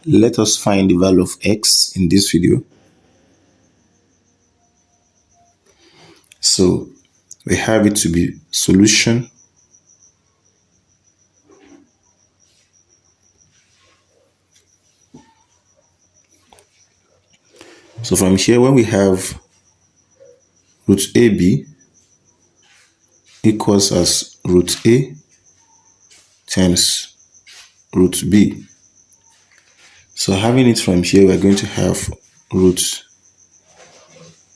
let us find the value of x in this video. So we have it to be solution so from here, when we have root AB equals as root A times root B. So having it from here, we're going to have root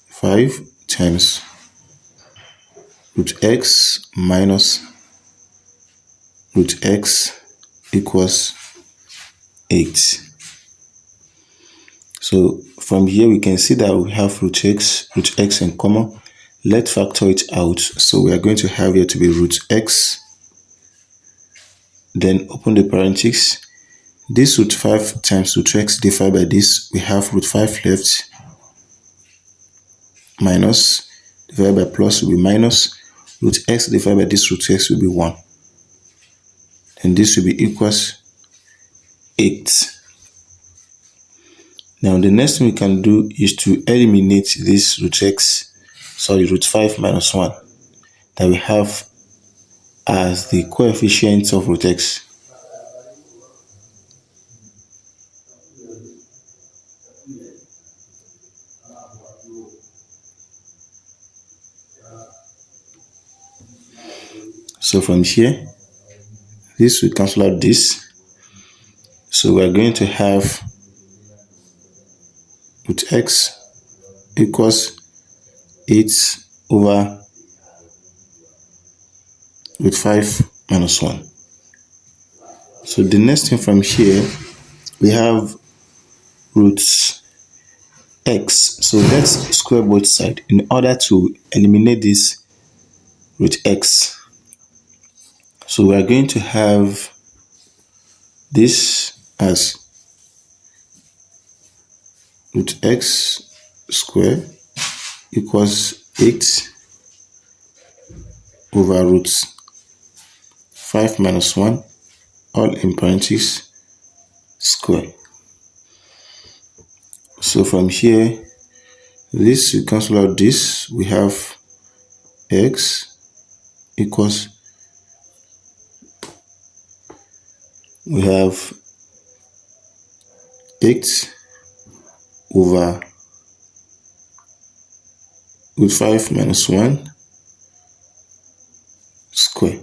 5 times root x minus root x equals 8. So from here, we can see that we have root x in common. Let's factor it out. So we are going to have here to be root x, then open the parentheses. This root 5 times root x divided by this, we have root 5 left, minus, divided by plus will be minus, root x divided by this root x will be 1. And this will be equals 8. Now the next thing we can do is to eliminate this root 5 minus 1 that we have as the coefficient of root x. So from here, this will cancel out this. So we are going to have root x equals 8 over root 5 minus 1. So the next thing from here, we have root x. So let's square both sides in order to eliminate this root x. So we are going to have this as root x square equals 8 over root 5 minus 1, all in parentheses, square. So from here, this will cancel out this. We have x equals, we have 8 over root 5 minus 1 square.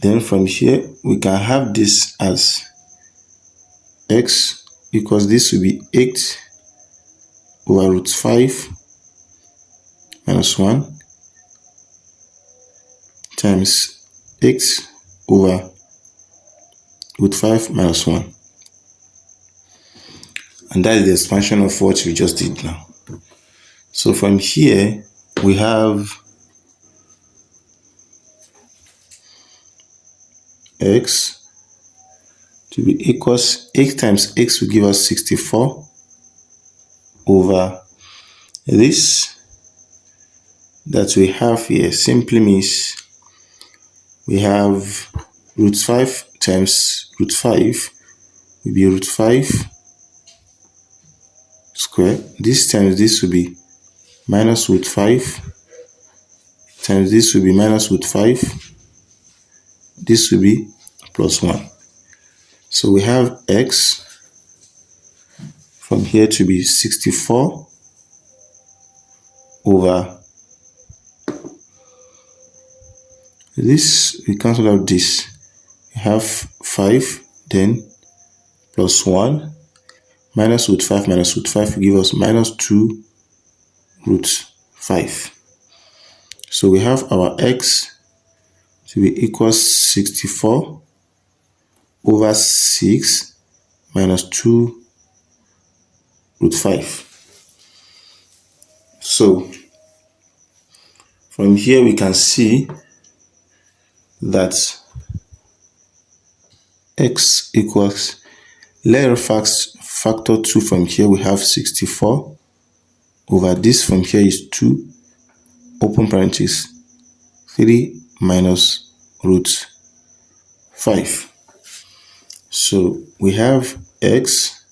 Then from here, we can have this as x equals, this will be 8 over root 5 minus 1 times 8 over root 5 minus 1. And that is the expansion of what we just did now. So from here, we have x to be equals 8 times x will give us 64 over this that we have here simply means we have root 5 times root 5 will be root 5 square. This times this will be minus root 5 times this will be minus root 5. This will be plus 1. So we have x from here to be 64 over this. We cancel out this. We have 5, then plus 1 minus root 5 minus root 5 will give us minus 2 root 5. So we have our x to be equals 64 over 6 minus 2 root 5. So from here we can see that x equals, let's factor 2 from here. We have 64 over this from here is 2, open parenthesis, 3 minus root 5. So we have x,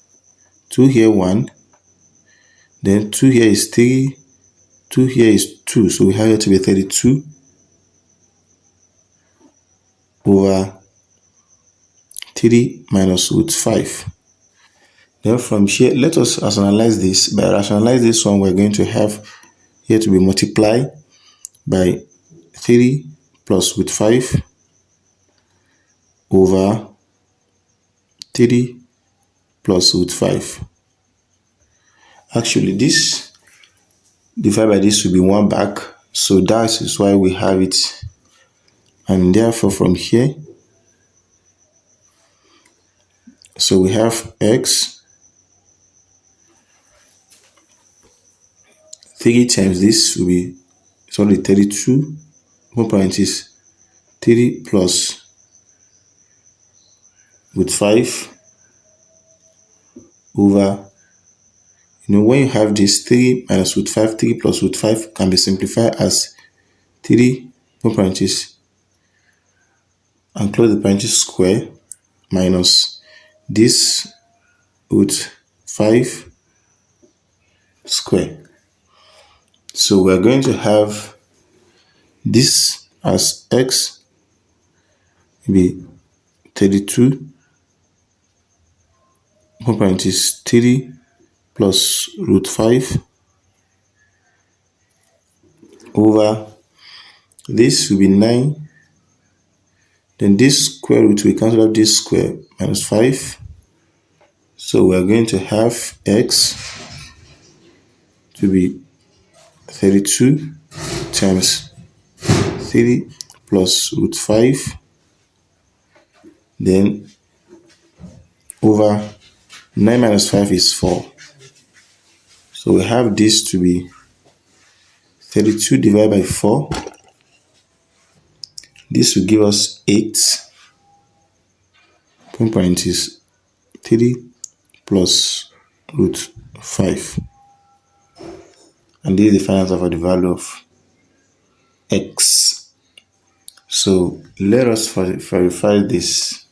2 here 1, then 2 here is 3, 2 here is 2, so we have it to be 32 over 3 minus root 5. Then from here, let us rationalize this. By rationalize this one, we're going to have here to be multiplied by 3 plus root 5 over 3 plus root 5. Actually, this divided by this will be 1 back, so that is why we have it. And therefore from here, so we have x 3 times this will be 32, open parenthesis, 3 plus root 5 over, when you have this 3 minus root 5, 3 plus root 5 can be simplified as 3, open parenthesis, and close the parenthesis, square, minus this root 5 square. So we're going to have this as x be 32, open parenthesis, 3 plus root 5 over, this will be 9, then this square root will cancel out this square, minus 5. So we are going to have x to be 32 times 3 plus root 5, then over 9 minus 5 is 4. So we have this to be 32 divided by 4. This will give us 8, open parenthesis, 3 plus root 5. And this is the final answer for the value of x. So let us verify this.